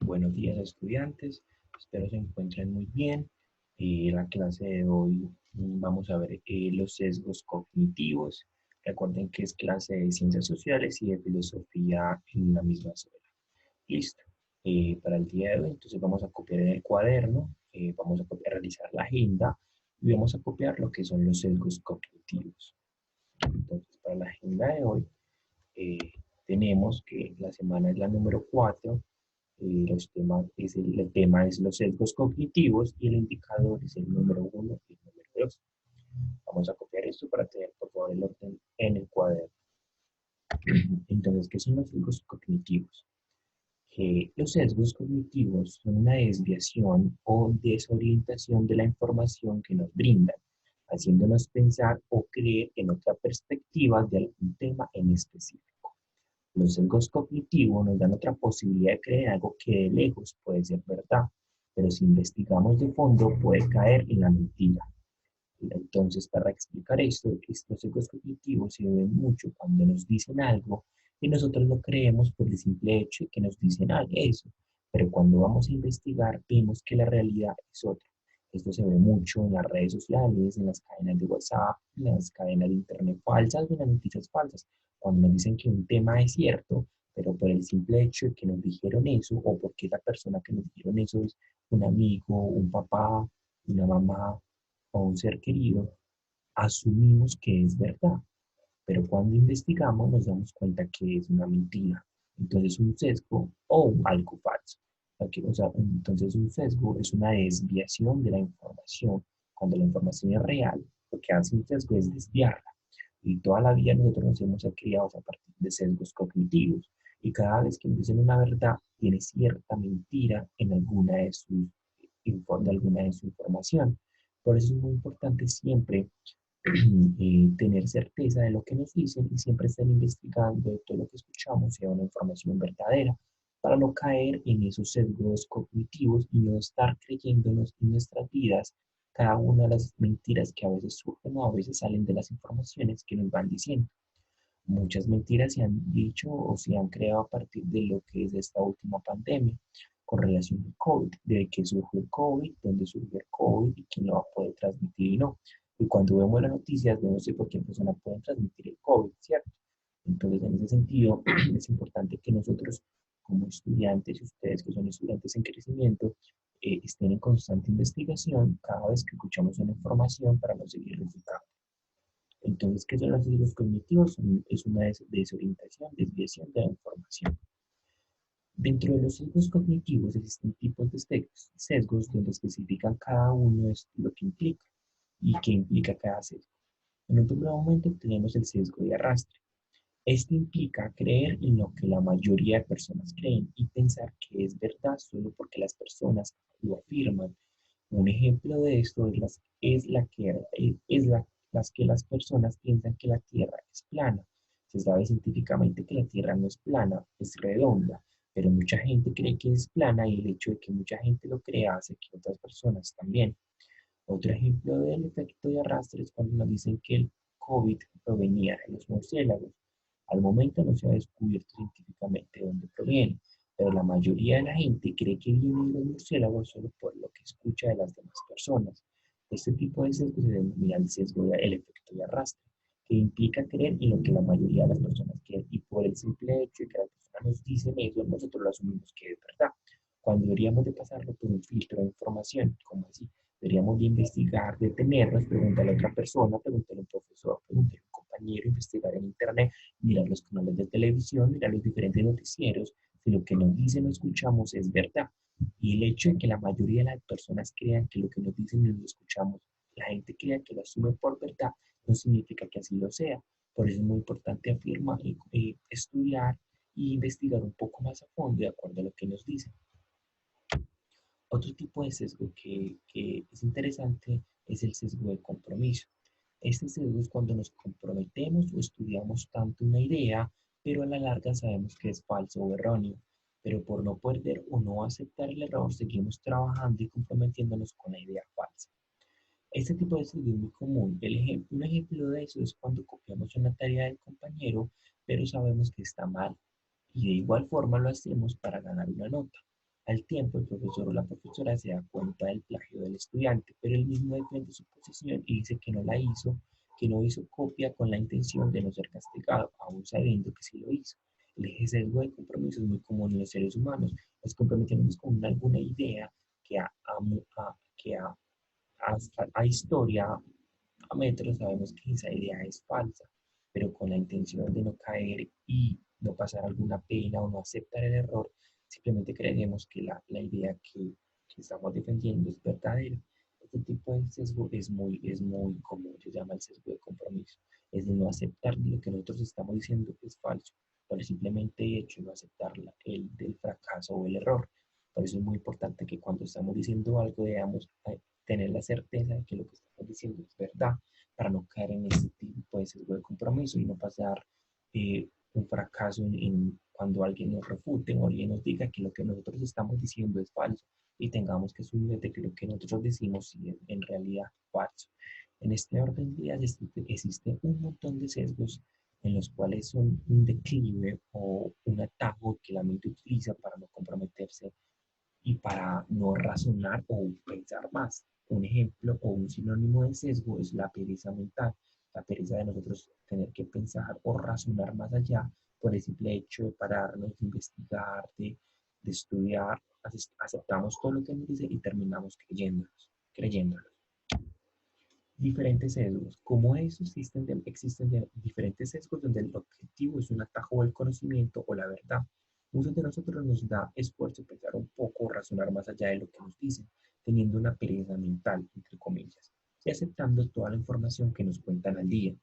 Buenos días, estudiantes. Espero se encuentren muy bien. En la clase de hoy vamos a ver los sesgos cognitivos. Recuerden que es clase de ciencias sociales y de filosofía en la misma escuela. Listo. Para el día de hoy, entonces vamos a copiar en el cuaderno, vamos a copiar, realizar la agenda y vamos a copiar lo que son los sesgos cognitivos. Entonces, para la agenda de hoy, eh, tenemos que la semana es la número 4. El tema es los sesgos cognitivos y el indicador es el número 1 y el número 2. Vamos a copiar esto para tener, por favor, el orden en el cuaderno. Entonces, ¿qué son los sesgos cognitivos? Los sesgos cognitivos son una desviación o desorientación de la información que nos brindan, haciéndonos pensar o creer en otra perspectiva de algún tema en específico. Los sesgos cognitivos nos dan otra posibilidad de creer algo que de lejos puede ser verdad, pero si investigamos de fondo puede caer en la mentira. Entonces, para explicar esto, estos sesgos cognitivos se ven mucho cuando nos dicen algo y nosotros lo creemos por el simple hecho de que nos dicen eso, pero cuando vamos a investigar vemos que la realidad es otra. Esto se ve mucho en las redes sociales, en las cadenas de WhatsApp, en las cadenas de internet falsas, en las noticias falsas, cuando nos dicen que un tema es cierto, pero por el simple hecho de que nos dijeron eso, o porque la persona que nos dijeron eso es un amigo, un papá, una mamá, o un ser querido, asumimos que es verdad, pero cuando investigamos nos damos cuenta que es una mentira. Entonces un sesgo o algo falso. Entonces un sesgo es una desviación de la información. Cuando la información es real, lo que hace un sesgo es desviarla. Y toda la vida nosotros nos hemos criado a partir de sesgos cognitivos. Y cada vez que nos dicen una verdad, tiene cierta mentira en alguna de su información. Por eso es muy importante siempre tener certeza de lo que nos dicen y siempre estar investigando de todo lo que escuchamos sea una información verdadera para no caer en esos sesgos cognitivos y no estar creyéndonos en nuestras vidas cada una de las mentiras que a veces surgen o a veces salen de las informaciones que nos van diciendo. Muchas mentiras se han dicho o se han creado a partir de lo que es esta última pandemia con relación al COVID, de que surgió el COVID, dónde surgió el COVID y quién lo va a poder transmitir y no. Y cuando vemos las noticias, vemos que cualquier persona puede transmitir el COVID, ¿cierto? Entonces, en ese sentido, es importante que nosotros, como estudiantes, y ustedes que son estudiantes en crecimiento, estén en constante investigación cada vez que escuchamos una información para no seguir refutando. Entonces, ¿qué son los sesgos cognitivos? Es una desorientación, desviación de la información. Dentro de los sesgos cognitivos existen tipos de sesgos donde especifican cada uno es lo que implica y qué implica cada sesgo. En un primer momento tenemos el sesgo de arrastre. Este implica creer en lo que la mayoría de personas creen y pensar que es verdad solo porque las personas lo afirman. Un ejemplo de esto las que las personas piensan que la Tierra es plana. Se sabe científicamente que la Tierra no es plana, es redonda, pero mucha gente cree que es plana y el hecho de que mucha gente lo crea hace que otras personas también. Otro ejemplo del efecto de arrastre es cuando nos dicen que el COVID provenía de los murciélagos. Al momento no se ha descubierto científicamente de dónde proviene, pero la mayoría de la gente cree que viene de los murciélagos solo por lo que escucha de las demás personas. Este tipo de sesgo se denomina el efecto de arrastre, que implica creer en lo que la mayoría de las personas creen y por el simple hecho de que las personas nos dicen eso, nosotros lo asumimos que es verdad, cuando deberíamos de pasarlo por un filtro de información, como así. Deberíamos de investigar, detenernos, preguntarle a otra persona, preguntarle a un profesor, preguntarle a un compañero, investigar en internet, mirar los canales de televisión, mirar los diferentes noticieros, si lo que nos dicen o escuchamos es verdad. Y el hecho de que la mayoría de las personas crean que lo que nos dicen y lo escuchamos, la gente crea que lo asume por verdad, no significa que así lo sea. Por eso es muy importante afirmar, estudiar e investigar un poco más a fondo de acuerdo a lo que nos dicen. Otro tipo de sesgo que es interesante es el sesgo de compromiso. Este sesgo es cuando nos comprometemos o estudiamos tanto una idea, pero a la larga sabemos que es falso o erróneo. Pero por no perder o no aceptar el error, seguimos trabajando y comprometiéndonos con la idea falsa. Este tipo de sesgo es muy común. Un ejemplo de eso es cuando copiamos una tarea del compañero, pero sabemos que está mal. Y de igual forma lo hacemos para ganar una nota. Al tiempo, el profesor o la profesora se da cuenta del plagio del estudiante, pero él mismo defiende su posición y dice que no la hizo, que no hizo copia con la intención de no ser castigado, aún sabiendo que sí lo hizo. El eje sesgo de compromiso es muy común en los seres humanos. Nos comprometemos con alguna idea que a historia, a metros, sabemos que esa idea es falsa, pero con la intención de no caer y no pasar alguna pena o no aceptar el error, simplemente creemos que la idea que estamos defendiendo es verdadera. Este tipo de sesgo es muy común, se llama el sesgo de compromiso. Es de no aceptar lo que nosotros estamos diciendo es falso, por el simplemente hecho de no aceptar el del fracaso o el error. Por eso es muy importante que cuando estamos diciendo algo debamos tener la certeza de que lo que estamos diciendo es verdad, para no caer en este tipo de sesgo de compromiso y no pasar un fracaso cuando alguien nos refute o alguien nos diga que lo que nosotros estamos diciendo es falso y tengamos que asumir de que lo que nosotros decimos sí es en realidad falso. En este orden de ideas existe un montón de sesgos en los cuales son un declive o un atajo que la mente utiliza para no comprometerse y para no razonar o pensar más. Un ejemplo o un sinónimo de sesgo es la pereza mental, la pereza de nosotros tener que pensar o razonar más allá por el simple hecho de pararnos, de investigar, de estudiar, aceptamos todo lo que nos dice y terminamos creyéndonos. Diferentes sesgos. Como esos existen diferentes sesgos donde el objetivo es un atajo al conocimiento o la verdad. Muchos de nosotros nos da esfuerzo pensar un poco, razonar más allá de lo que nos dicen, teniendo una pereza mental, entre comillas, y aceptando toda la información que nos cuentan al día.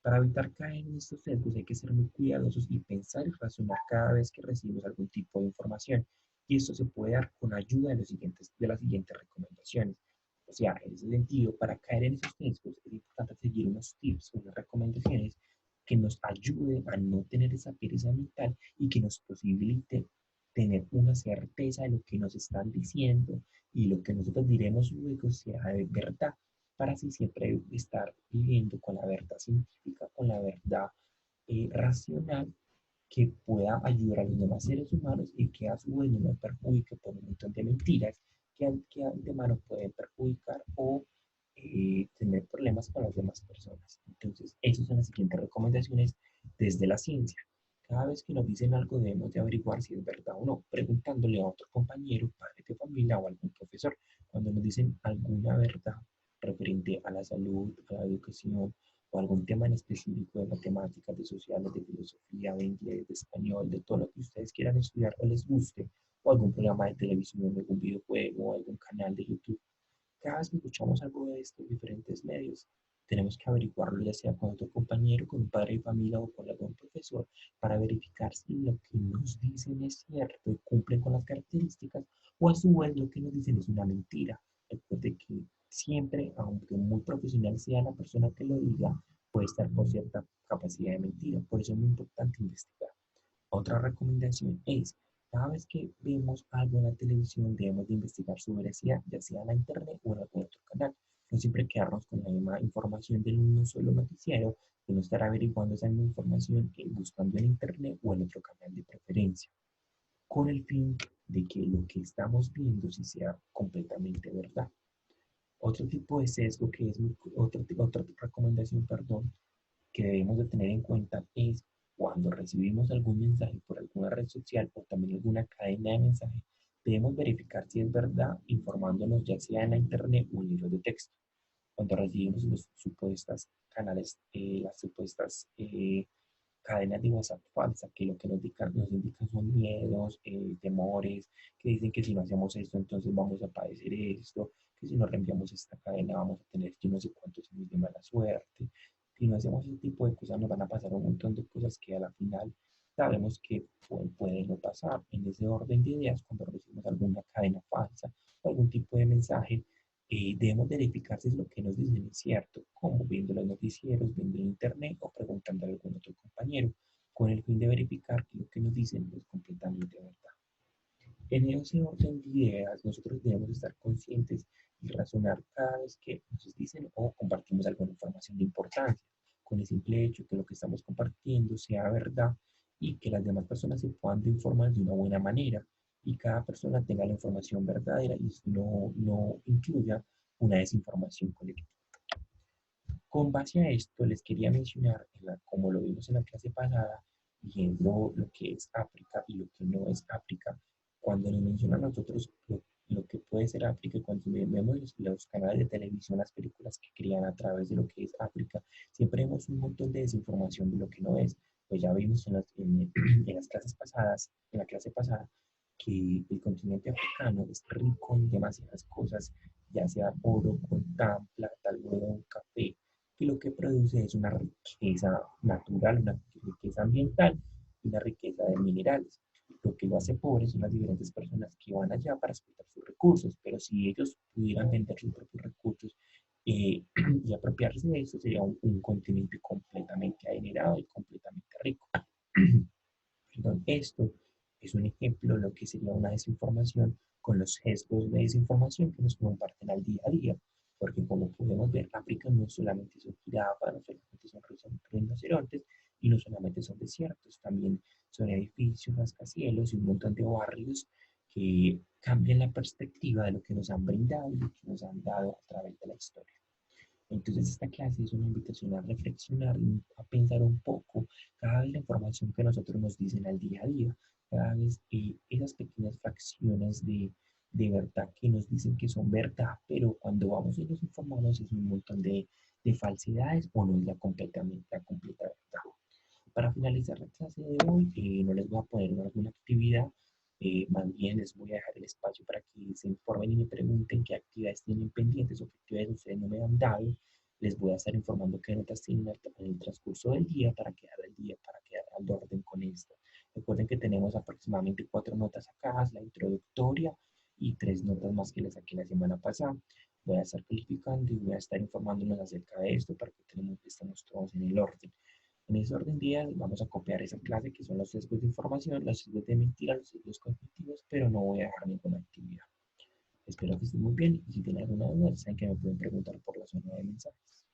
Para evitar caer en estos sesgos hay que ser muy cuidadosos y pensar y razonar cada vez que recibimos algún tipo de información. Y esto se puede dar con ayuda de las siguientes recomendaciones. O sea, en ese sentido, para caer en esos sesgos es importante seguir unos tips, unas recomendaciones que nos ayuden a no tener esa pereza mental y que nos posibilite tener una certeza de lo que nos están diciendo y lo que nosotros diremos luego sea de verdad, para así siempre estar viviendo con la verdad científica, con la verdad racional que pueda ayudar a los demás seres humanos y que a su vez no nos perjudique por un montón de mentiras que antemano pueden perjudicar o tener problemas con las demás personas. Entonces, esas son las siguientes recomendaciones desde la ciencia. Cada vez que nos dicen algo debemos de averiguar si es verdad o no, preguntándole a otro compañero, padre de familia o algún profesor. Cuando nos dicen alguna verdad referente a la salud, a la educación, o algún tema en específico de matemáticas, de sociales, de filosofía, de inglés, de español, de todo lo que ustedes quieran estudiar o les guste, o algún programa de televisión, algún videojuego, o algún canal de YouTube. Cada vez que escuchamos algo de estos diferentes medios, tenemos que averiguarlo ya sea con otro compañero, con un padre de familia o con algún profesor para verificar si lo que nos dicen es cierto y cumple con las características o a su vez lo que nos dicen es una mentira. Recuerde que siempre, aunque muy profesional sea la persona que lo diga, puede estar por cierta capacidad de mentira. Por eso es muy importante investigar. Otra recomendación es, cada vez que vemos algo en la televisión, debemos de investigar su veracidad, ya sea en la internet o en algún otro canal. No siempre quedarnos con la misma información de un solo noticiero, sino estar averiguando esa misma información buscando en internet o en otro canal de preferencia, con el fin de que lo que estamos viendo sí sea completamente verdad. Otro tipo de sesgo que es otra recomendación, perdón, que debemos de tener en cuenta es cuando recibimos algún mensaje por alguna red social o también alguna cadena de mensajes, debemos verificar si es verdad informándonos ya sea en la internet o en libros de texto. Cuando recibimos los supuestas canales, las supuestas cadenas de WhatsApp falsas, que lo que nos indican son miedos, temores, que dicen que si no hacemos esto, entonces vamos a padecer esto, que si no reenviamos esta cadena vamos a tener yo no sé cuántos años de mala suerte. Si no hacemos ese tipo de cosas, nos van a pasar un montón de cosas que a la final sabemos que pueden no pasar. En ese orden de ideas, cuando recibimos alguna cadena falsa o algún tipo de mensaje, debemos verificar si es lo que nos dicen es cierto, como viendo los noticieros, viendo en internet o preguntando a algún otro compañero, con el fin de verificar que lo que nos dicen es completamente verdad. En ese orden de ideas, nosotros debemos estar conscientes y razonar cada vez que nos dicen o compartimos alguna información de importancia, con el simple hecho que lo que estamos compartiendo sea verdad y que las demás personas se puedan informar de una buena manera. y cada persona tenga la información verdadera y no incluya una desinformación colectiva. Con base a esto, les quería mencionar, como lo vimos en la clase pasada, viendo lo que es África y lo que no es África. Cuando nos mencionan a nosotros lo que puede ser África, y cuando vemos los canales de televisión, las películas que crean a través de lo que es África, siempre vemos un montón de desinformación de lo que no es. Pues ya vimos en las clases pasadas, en la clase pasada, que el continente africano es rico en demasiadas cosas, ya sea oro, coltán, plata, algodón, café, que lo que produce es una riqueza natural, una riqueza ambiental y una riqueza de minerales. Lo que lo hace pobre son las diferentes personas que van allá para explotar sus recursos, pero si ellos pudieran vender sus propios recursos y apropiarse de eso, sería un continente completamente adinerado y completamente rico. Perdón, esto es un ejemplo de lo que sería una desinformación con los gestos de desinformación que nos comparten al día a día. Porque como podemos ver, África no solamente son jirafas, no solamente son rinocerontes y no solamente son desiertos, también son edificios, rascacielos y un montón de barrios que cambian la perspectiva de lo que nos han brindado y lo que nos han dado a través de la historia. Entonces esta clase es una invitación a reflexionar y a pensar un poco cada vez la información que nosotros nos dicen al día a día, cada vez esas pequeñas fracciones de verdad que nos dicen que son verdad, pero cuando vamos y nos informamos es un montón de falsedades o no es la completa verdad. Para finalizar la clase de hoy, no les voy a poner alguna actividad, más bien les voy a dejar el espacio para que se informen y me pregunten qué actividades tienen pendientes o qué actividades ustedes no me han dado. Les voy a estar informando qué notas tienen en el transcurso del día para quedar al día, para quedar al orden con esto. Recuerden que tenemos aproximadamente 4 notas acá, la introductoria y 3 notas más que les saqué la semana pasada. Voy a estar calificando y voy a estar informándonos acerca de esto para que estemos todos en el orden. En ese orden de ideas vamos a copiar esa clase que son los sesgos de información, los sesgos de mentira, los sesgos cognitivos, pero no voy a dejar ninguna actividad. Espero que estén muy bien y si tienen alguna duda, saben que me pueden preguntar por la zona de mensajes.